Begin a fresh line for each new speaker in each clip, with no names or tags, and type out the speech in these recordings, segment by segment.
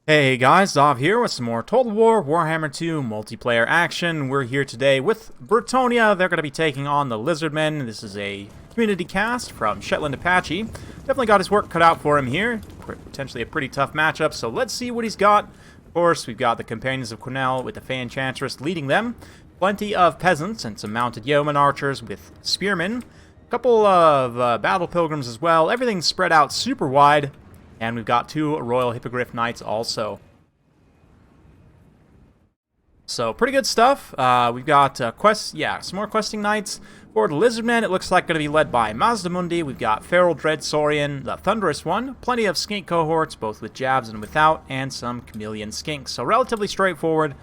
Hey guys, Dov here with some more Total War Warhammer 2 multiplayer action. We're here today with Bretonnia. They're going to be taking on the Lizardmen. This is a community cast from Shetland Apache. Definitely got his work cut out for him here. Potentially a pretty tough matchup, so let's see what he's got. Of course, we've got the Companions of Quenelle with the Fey Enchantress leading them. Plenty of peasants and some mounted yeoman archers with spearmen. A couple of battle pilgrims as well. Everything's spread out super wide. And we've got two Royal Hippogriff Knights also. So, pretty good stuff. We've got some more questing knights. For the Lizardmen, it looks like going to be led by Mazdamundi. We've got Feral Dread Saurian, the Thunderous One. Plenty of skink cohorts, both with jabs and without. And some chameleon skinks. So, relatively straightforward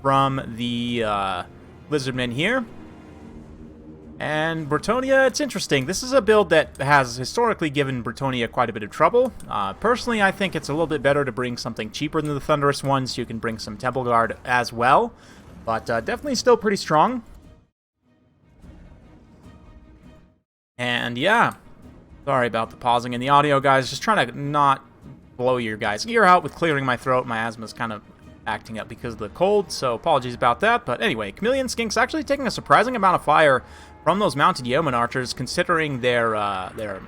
from the Lizardmen here. And Bretonnia, it's interesting. This is a build that has historically given Bretonnia quite a bit of trouble. Personally, I think it's a little bit better to bring something cheaper than the Thunderous One, so you can bring some Temple Guard as well. But definitely still pretty strong. And yeah, sorry about the pausing in the audio, guys. Just trying to not blow your guys' ear out with clearing my throat. My asthma's kind of acting up because of the cold, so apologies about that. But anyway, Chameleon Skinks actually taking a surprising amount of fire from those mounted yeoman archers, considering their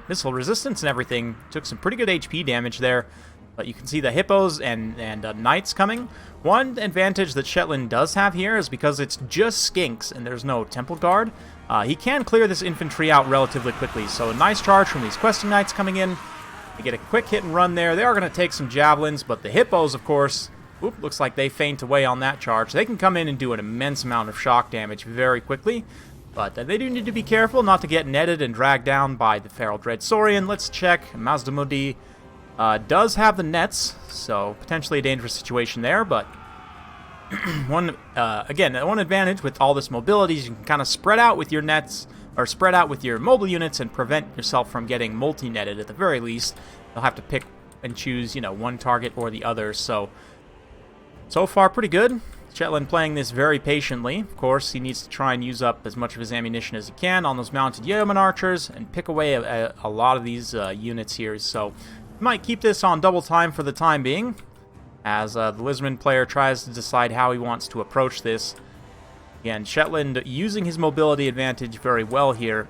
missile resistance and everything. Took some pretty good HP damage there. But you can see the hippos and knights coming. One advantage that Shetland does have here is because it's just skinks and there's no temple guard. He can clear this infantry out relatively quickly. So a nice charge from these questing knights coming in. They get a quick hit and run there. They are going to take some javelins, but the hippos, of course, looks like they faint away on that charge. They can come in and do an immense amount of shock damage very quickly. But they do need to be careful not to get netted and dragged down by the Feral Dread Saurian. Let's check. Mazdamundi does have the nets, so potentially a dangerous situation there. But one advantage with all this mobility is you can kind of spread out with your nets, or spread out with your mobile units and prevent yourself from getting multi-netted at the very least. You'll have to pick and choose, one target or the other. So far pretty good. Shetland playing this very patiently. Of course, he needs to try and use up as much of his ammunition as he can on those mounted yeoman archers and pick away a lot of these units here. So, he might keep this on double time for the time being, as the Lizardman player tries to decide how he wants to approach this. Again, Shetland using his mobility advantage very well here,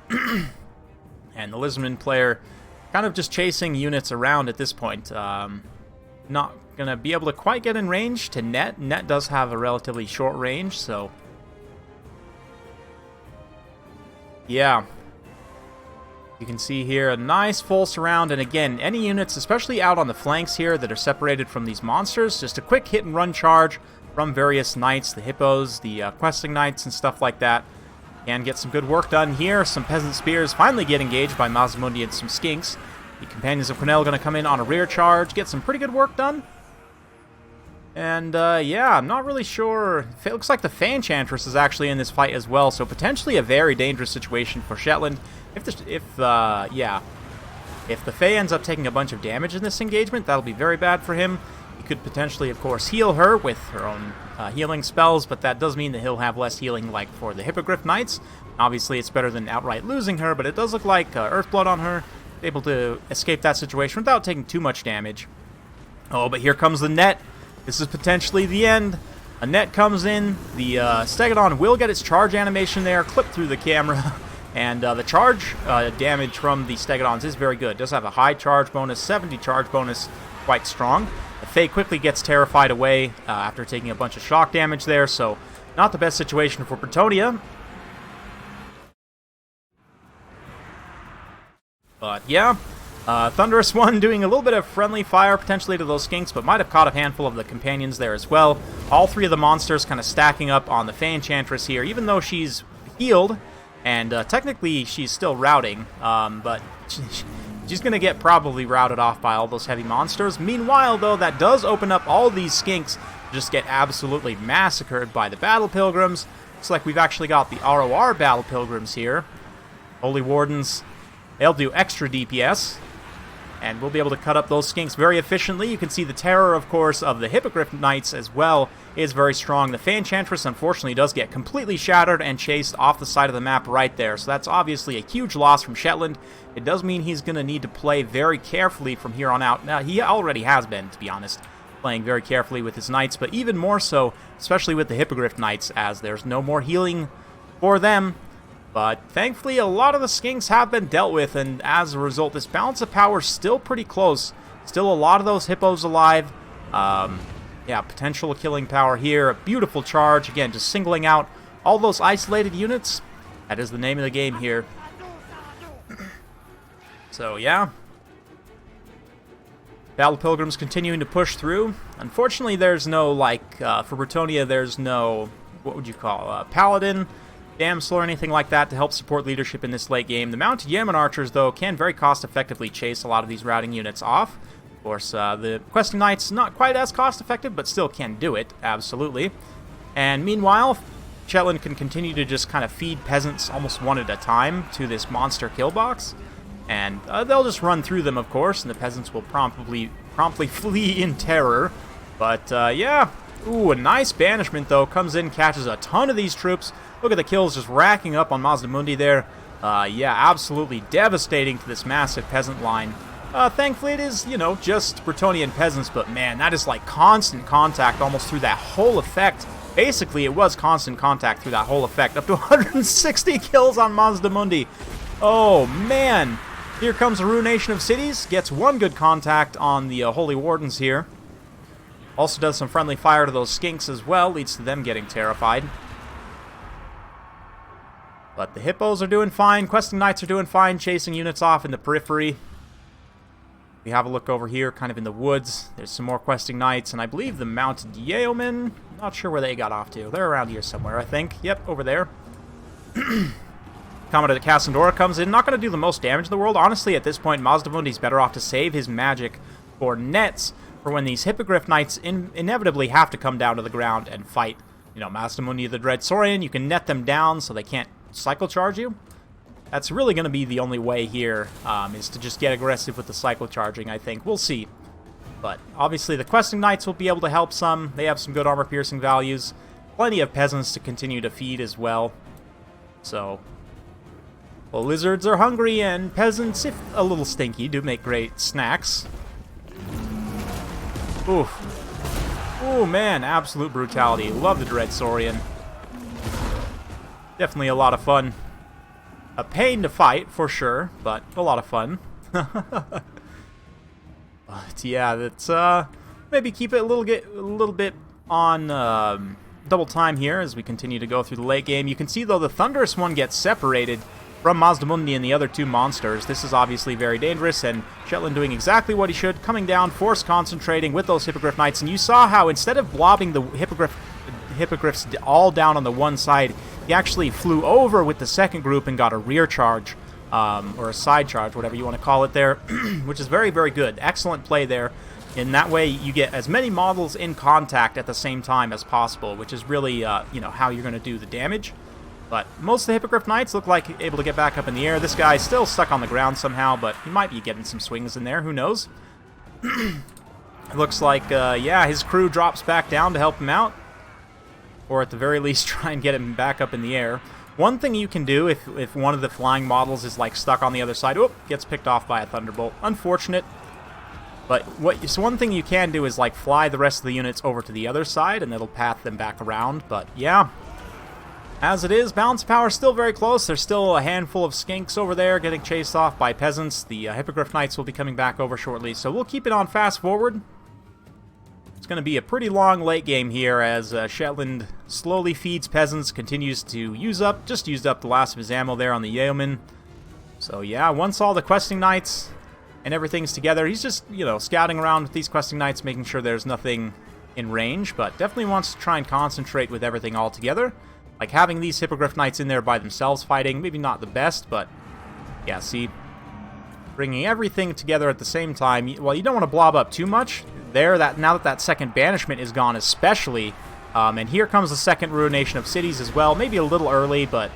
and the Lizardman player kind of just chasing units around at this point. Not going to be able to quite get in range to net. Net does have a relatively short range, so yeah. You can see here a nice full surround, and again, any units, especially out on the flanks here that are separated from these monsters, just a quick hit and run charge from various knights, the hippos, the questing knights, and stuff like that. And get some good work done here. Some peasant spears finally get engaged by Mazdamundi and some skinks. The Companions of Quenelle going to come in on a rear charge, get some pretty good work done. And, yeah, I'm not really sure. It looks like the Fey Enchantress is actually in this fight as well, so potentially a very dangerous situation for Shetland. If the Fey ends up taking a bunch of damage in this engagement, that'll be very bad for him. He could potentially, of course, heal her with her own healing spells, but that does mean that he'll have less healing like for the Hippogriff Knights. Obviously, it's better than outright losing her, but it does look like Earthblood on her. Able to escape that situation without taking too much damage. Oh, but here comes the net. This is potentially the end. A net comes in. The Stegodon will get its charge animation there, clipped through the camera. And the charge damage from the Stegodons is very good. It does have a high charge bonus, 70 charge bonus, quite strong. The Fey quickly gets terrified away after taking a bunch of shock damage there, so not the best situation for Bretonnia. But yeah, Thunderous One doing a little bit of friendly fire potentially to those skinks, but might have caught a handful of the companions there as well. All three of the monsters kind of stacking up on the Fey Enchantress here, even though she's healed, and technically she's still routing, but she's going to get probably routed off by all those heavy monsters. Meanwhile, though, that does open up all these skinks to just get absolutely massacred by the Battle Pilgrims. Looks like we've actually got the ROR Battle Pilgrims here. Holy Wardens. They'll do extra DPS, and we'll be able to cut up those skinks very efficiently. You can see the terror, of course, of the Hippogriff Knights as well is very strong. The Fey Enchantress, unfortunately, does get completely shattered and chased off the side of the map right there, so that's obviously a huge loss from Shetland. It does mean he's going to need to play very carefully from here on out. Now, he already has been, to be honest. playing very carefully with his knights, but even more so, especially with the Hippogriff Knights, as there's no more healing for them. But thankfully, a lot of the skinks have been dealt with, and as a result, this balance of power is still pretty close. Still a lot of those hippos alive. Yeah, potential killing power here. A beautiful charge. Again, just singling out all those isolated units. That is the name of the game here. So, yeah. Battle Pilgrims continuing to push through. Unfortunately, there's no, like, for Bretonnia, there's no, what would you call, Paladin, Damsel, or anything like that to help support leadership in this late game. The Mounted Yeoman Archers, though, can very cost-effectively chase a lot of these routing units off. Of course, the Questing Knights, not quite as cost-effective, but still can do it, absolutely. And meanwhile, Shetland can continue to just kind of feed peasants almost one at a time to this monster kill box. And they'll just run through them, of course, and the peasants will promptly flee in terror. But, yeah. Ooh, a nice banishment, though. Comes in, catches a ton of these troops. Look at the kills just racking up on Mazdamundi there. Yeah, absolutely devastating to this massive peasant line. Thankfully, it is, you know, just Bretonnian peasants, but, man, that is, like, constant contact almost through that whole effect. Basically, it was constant contact through that whole effect. Up to 160 kills on Mazdamundi. Oh, man. Here comes a Ruination of Cities. Gets one good contact on the Holy Wardens here. Also does some friendly fire to those skinks as well. Leads to them getting terrified. But the Hippos are doing fine. Questing Knights are doing fine. Chasing units off in the periphery. We have a look over here, kind of in the woods. There's some more Questing Knights. And I believe the Mounted Yeomen. Not sure where they got off to. They're around here somewhere, I think. Yep, over there. Commodore Cassandora comes in, not going to do the most damage in the world. Honestly, at this point, Mazdamundi's better off to save his magic for nets for when these Hippogriff Knights inevitably have to come down to the ground and fight. You know, Mazdamundi the Dread Saurian, you can net them down so they can't cycle charge you. That's really going to be the only way here, is to just get aggressive with the cycle charging, I think. We'll see. But obviously, the Questing Knights will be able to help some. They have some good armor-piercing values. Plenty of peasants to continue to feed as well. So, well, lizards are hungry, and peasants, if a little stinky, do make great snacks. Oof. Oh, man, absolute brutality. Love the Dread Saurian. Definitely a lot of fun. A pain to fight, for sure, but a lot of fun. But, yeah, that's, maybe keep it a little bit on, double time here as we continue to go through the late game. You can see, though, the Thunderous one gets separated from Mazdamundi and the other two monsters. This is obviously very dangerous, and Shetland doing exactly what he should, coming down, force concentrating with those Hippogriff Knights, and you saw how instead of blobbing the Hippogriffs all down on the one side, he actually flew over with the second group and got a rear charge, or a side charge, whatever you want to call it there, which is very, very good. Excellent play there. In that way, you get as many models in contact at the same time as possible, which is really, you know, how you're going to do the damage. But most of the Hippogriff Knights look like able to get back up in the air. This guy's still stuck on the ground somehow, but he might be getting some swings in there. Who knows? It looks like, yeah, his crew drops back down to help him out. Or at the very least, try and get him back up in the air. One thing you can do if one of the flying models is, like, stuck on the other side, whoop, gets picked off by a Thunderbolt. Unfortunate. But so one thing you can do is, like, fly the rest of the units over to the other side, and it'll path them back around. But, yeah. As it is, balance of power is still very close. There's still a handful of skinks over there getting chased off by peasants. The Hippogriff Knights will be coming back over shortly, so we'll keep it on fast forward. It's going to be a pretty long late game here as Shetland slowly feeds peasants, continues to used up the last of his ammo there on the Yeoman. So yeah, once all the Questing Knights and everything's together, he's just, you know, scouting around with these Questing Knights, making sure there's nothing in range, but definitely wants to try and concentrate with everything all together. Like, having these Hippogriff Knights in there by themselves fighting, maybe not the best, but yeah, see, bringing everything together at the same time. Well, you don't want to blob up too much there. Now that second banishment is gone, especially, and here comes the second Ruination of Cities as well. Maybe a little early, but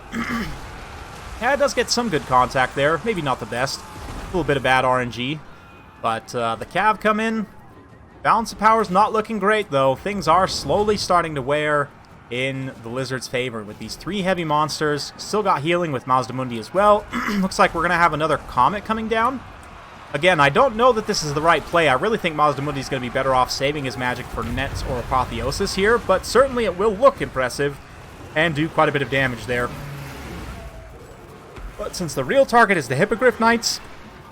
yeah, it does get some good contact there. Maybe not the best. A little bit of bad RNG, but the Cav come in. Balance of power's not looking great, though. Things are slowly starting to wear in the Lizard's favor with these three heavy monsters. Still got healing with Mazdamundi as well. Looks like we're going to have another Comet coming down. Again, I don't know that this is the right play. I really think Mazdamundi is going to be better off saving his magic for Nets or Apotheosis here, but certainly it will look impressive and do quite a bit of damage there. But since the real target is the Hippogriff Knights,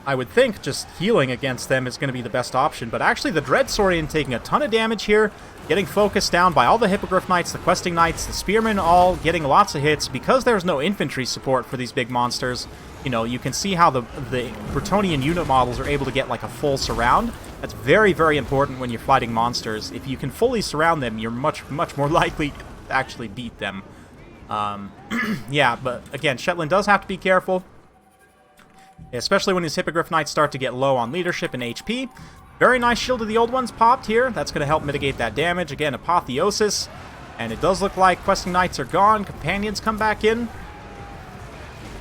I would think just healing against them is going to be the best option. But actually, the Dread Saurian taking a ton of damage here, getting focused down by all the Hippogriff Knights, the Questing Knights, the Spearmen, all getting lots of hits. Because there's no infantry support for these big monsters, you know, you can see how the Bretonnian unit models are able to get like a full surround. That's very, very important when you're fighting monsters. If you can fully surround them, you're much more likely to actually beat them. Yeah, but again, Shetland does have to be careful, especially when his Hippogriff Knights start to get low on leadership and HP. Very nice Shield of the Old Ones popped here. That's going to help mitigate that damage. Again, Apotheosis. And it does look like Questing Knights are gone. Companions come back in.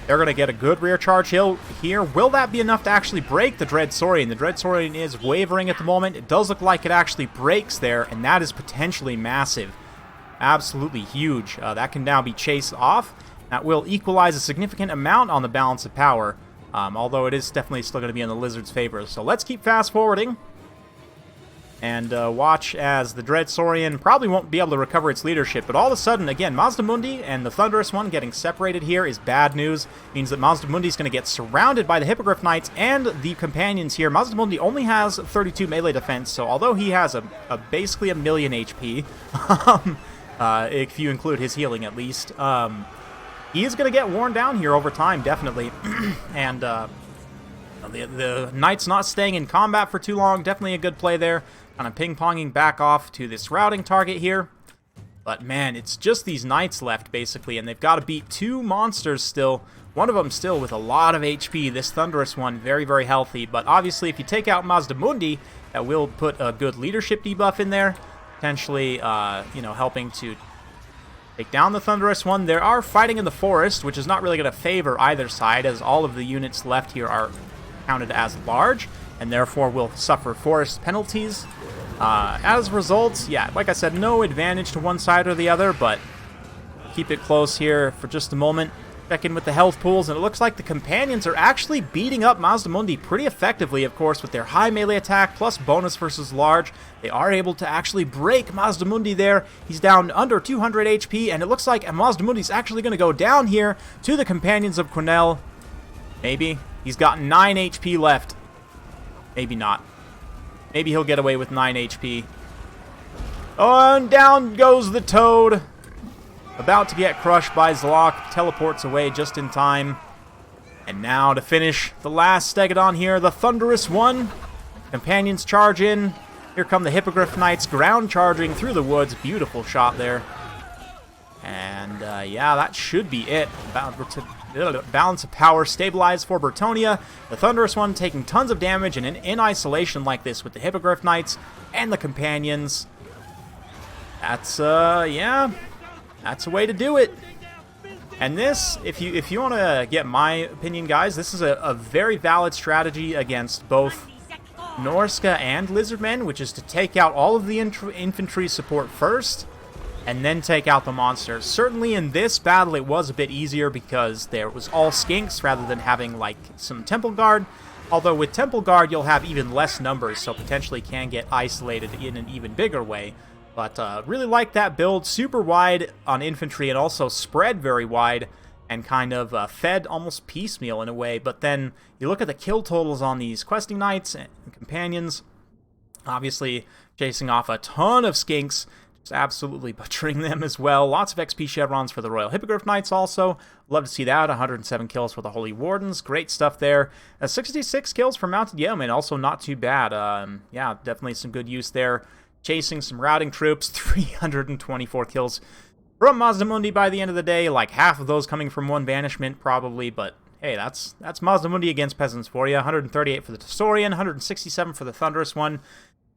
They're going to get a good rear charge hill here. Will that be enough to actually break the Dread Saurian? The Dread Saurian is wavering at the moment. It does look like it actually breaks there, and that is potentially massive. Absolutely huge. That can now be chased off. That will equalize a significant amount on the balance of power. Although it is definitely still going to be in the Lizard's favor. So let's keep fast-forwarding. And watch as the Dread Saurian probably won't be able to recover its leadership. But all of a sudden, again, Mazdamundi and the Thunderous One getting separated here is bad news. It means that Mazdamundi is going to get surrounded by the Hippogriff Knights and the Companions here. Mazdamundi only has 32 melee defense, so although he has basically a million HP, if you include his healing at least, he is going to get worn down here over time, definitely. And the Knights not staying in combat for too long, definitely a good play there. Kind of ping-ponging back off to this routing target here. But man, it's just these Knights left, basically, and they've got to beat two monsters still. One of them still with a lot of HP. This Thunderous One, very, very healthy. But obviously, if you take out Mazdamundi, that will put a good leadership debuff in there. Potentially, you know, helping to take down the Thunderous One. There are fighting in the forest, which is not really going to favor either side, as all of the units left here are counted as large, and therefore will suffer forest penalties. As a result, yeah, like I said, no advantage to one side or the other, but keep it close here for just a moment. Check in with the health pools, and it looks like the Companions are actually beating up Mazdamundi pretty effectively, of course, with their high melee attack plus bonus versus large. They are able to actually break Mazdamundi there. He's down under 200 HP, and it looks like Mazdamundi's actually going to go down here to the Companions of Quenelle. Maybe. He's got 9 HP left. Maybe not. Maybe he'll get away with 9 HP. Oh, and down goes the Toad. About to get crushed by Zlok. Teleports away just in time. And now to finish the last Stegodon here, the Thunderous One. Companions charge in. Here come the Hippogriff Knights ground charging through the woods. Beautiful shot there. And yeah, that should be it. Balance of power stabilized for Bretonnia. The Thunderous One taking tons of damage, and in isolation like this with the Hippogriff Knights and the Companions. That's, yeah, that's a way to do it. And this, if you want to get my opinion, guys, this is a very valid strategy against both Norska and Lizardmen, which is to take out all of the infantry support first, and then take out the monsters. Certainly in this battle it was a bit easier because there was all skinks rather than having like some Temple Guard. Although with Temple Guard you'll have even less numbers, so potentially can get isolated in an even bigger way. But really like that build, super wide on infantry and also spread very wide and kind of fed almost piecemeal in a way. But then you look at the kill totals on these Questing Knights and Companions, obviously chasing off a ton of skinks, just absolutely butchering them as well. Lots of XP chevrons for the Royal Hippogriff Knights also. Love to see that. 107 kills for the Holy Wardens. Great stuff there. 66 kills for Mounted Yeomen. Also not too bad. Yeah, definitely some good use there. Chasing some routing troops. 324 kills from Mazdamundi by the end of the day. Like half of those coming from one banishment probably. But hey, that's Mazdamundi against peasants for you. 138 for the Tessorian. 167 for the Thunderous One.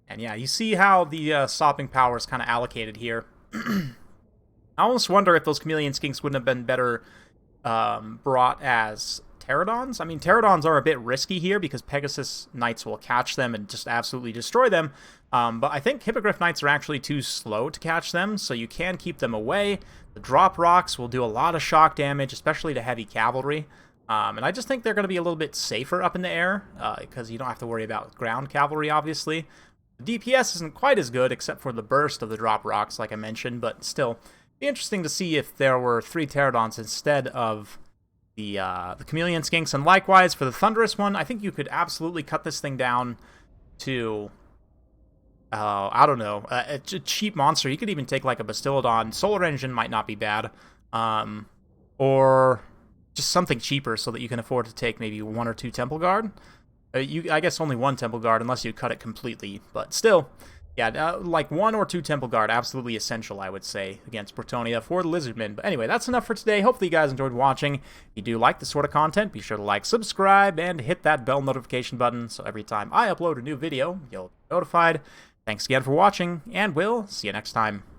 And yeah, you see how the stopping power is kind of allocated here. I almost wonder if those Chameleon Skinks wouldn't have been better brought as Pterodons. I mean, Pterodons are a bit risky here because Pegasus Knights will catch them and just absolutely destroy them. But I think Hippogriff Knights are actually too slow to catch them, so you can keep them away. The drop rocks will do a lot of shock damage, especially to heavy cavalry. And I just think they're going to be a little bit safer up in the air, because you don't have to worry about ground cavalry, obviously. The DPS isn't quite as good, except for the burst of the drop rocks, like I mentioned, but still, it'd be interesting to see if there were 3 pterodons instead of the chameleon skinks. And likewise, for the thunderous one, I think you could absolutely cut this thing down to... I don't know, a cheap monster. You could even take like a Bastiladon. Solar Engine might not be bad. Or just something cheaper so that you can afford to take maybe 1 or 2 Temple Guard. I guess only 1 Temple Guard unless you cut it completely. But still, yeah, like 1 or 2 Temple Guard, absolutely essential, I would say, against Bretonnia for the Lizardmen. But anyway, that's enough for today. Hopefully you guys enjoyed watching. If you do like this sort of content, be sure to like, subscribe, and hit that bell notification button so every time I upload a new video, you'll be notified. Thanks again for watching, and we'll see you next time.